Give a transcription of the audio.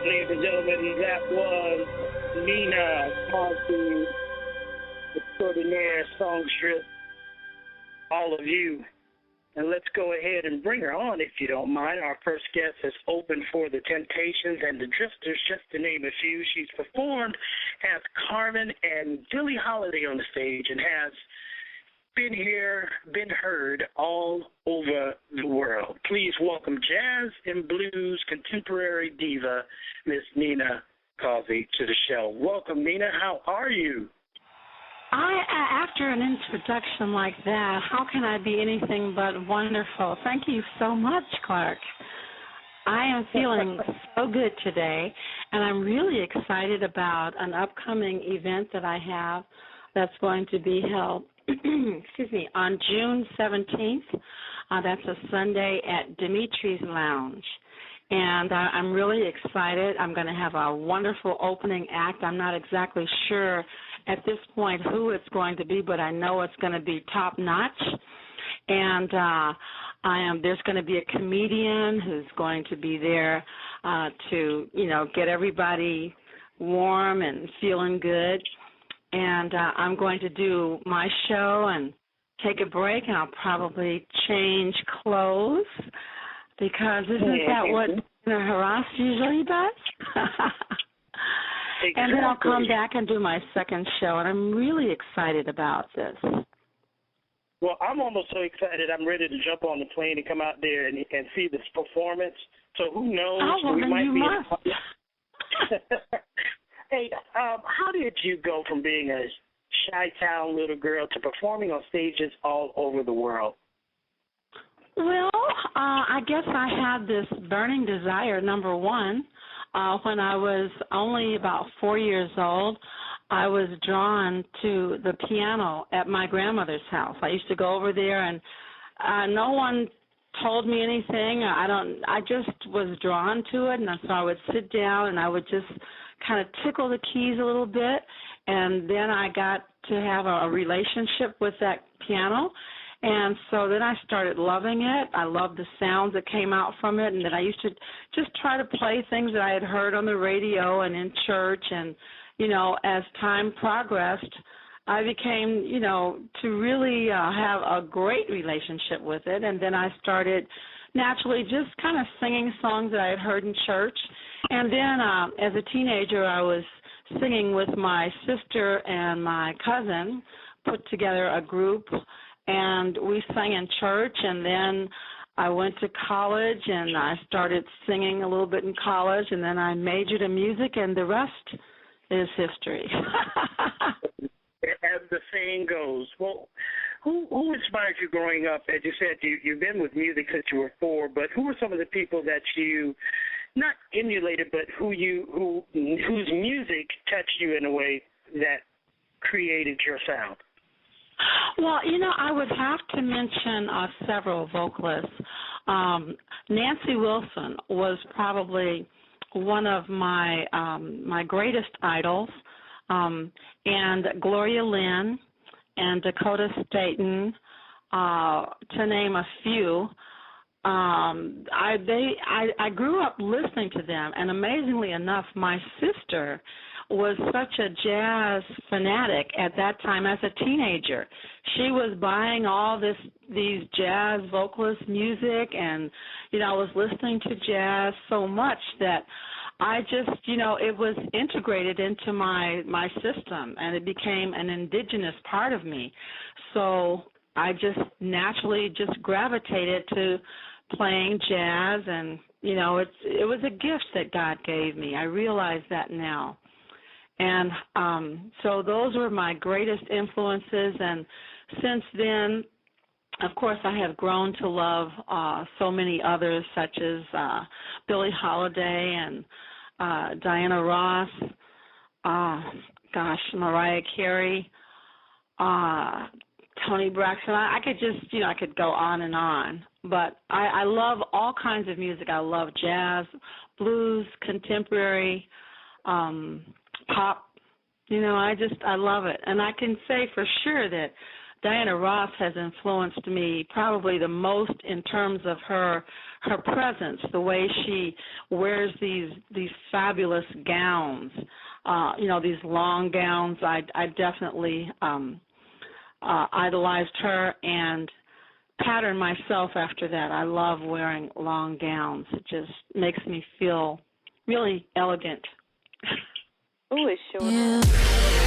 Ladies and gentlemen, that was Nina Causey, extraordinaire songstress, all of you. And let's go ahead and bring her on, if you don't mind. Our first guest is open for the Temptations and the Drifters, just to name a few. She's performed as Carmen and Billie Holiday on the stage and has been heard all over the world. Please welcome jazz and blues contemporary diva, Miss Nina Causey, to the show. Welcome, Nina. How are you? After an introduction like that, how can I be anything but wonderful? Thank you so much, Clark. I am feeling so good today, and I'm really excited about an upcoming event that I have that's going to be held on June 17th. That's a Sunday at Dimitri's Lounge. And I'm really excited. I'm going to have a wonderful opening act. I'm not exactly sure at this point who it's going to be, but I know it's going to be top-notch. And there's going to be a comedian who's going to be there to, get everybody warm and feeling good. And I'm going to do my show and take a break, and I'll probably change clothes because isn't that what Haras usually does? Exactly. And then I'll come back and do my second show, and I'm really excited about this. Well, I'm almost so excited I'm ready to jump on the plane and come out there and see this performance. So who knows? Oh, well, then you must. Hey, how did you go from being a Chi-Town little girl to performing on stages all over the world? Well, I guess I had this burning desire, number one. When I was only about 4 years old, I was drawn to the piano at my grandmother's house. I used to go over there, and no one told me anything. I just was drawn to it, and so I would sit down, and I would just kind of tickle the keys a little bit, and then I got to have a relationship with that piano. And so then I started loving it. I loved the sounds that came out from it, and then I used to just try to play things that I had heard on the radio and in church. And, as time progressed, I became, to really have a great relationship with it. And then I started naturally just kind of singing songs that I had heard in church. And then as a teenager, I was singing with my sister and my cousin, put together a group, and we sang in church, and then I went to college, and I started singing a little bit in college, and then I majored in music, and the rest is history. As the saying goes. Well, who inspired you growing up? As you said, you've been with music since you were 4, but who were some of the people that you not emulated, but whose music touched you in a way that created your sound? Well, I would have to mention several vocalists. Nancy Wilson was probably one of my my greatest idols, and Gloria Lynn and Dakota Staton, to name a few. I grew up listening to them, and amazingly enough, my sister was such a jazz fanatic at that time as a teenager. She was buying all these jazz vocalist music, and I was listening to jazz so much that I just it was integrated into my system, and it became an indigenous part of me. So I just naturally just gravitated to playing jazz, and it was a gift that God gave me. I realize that now. And so those were my greatest influences, and since then, of course, I have grown to love so many others, such as Billie Holiday and Diana Ross, Mariah Carey, Toni Braxton. I could just, I could go on and on. But I love all kinds of music. I love jazz, blues, contemporary, pop. I love it. And I can say for sure that Diana Ross has influenced me probably the most in terms of her presence, the way she wears these fabulous gowns, these long gowns. I definitely idolized her and patterned myself after that. I love wearing long gowns. It just makes me feel really elegant. Oh, it sure does.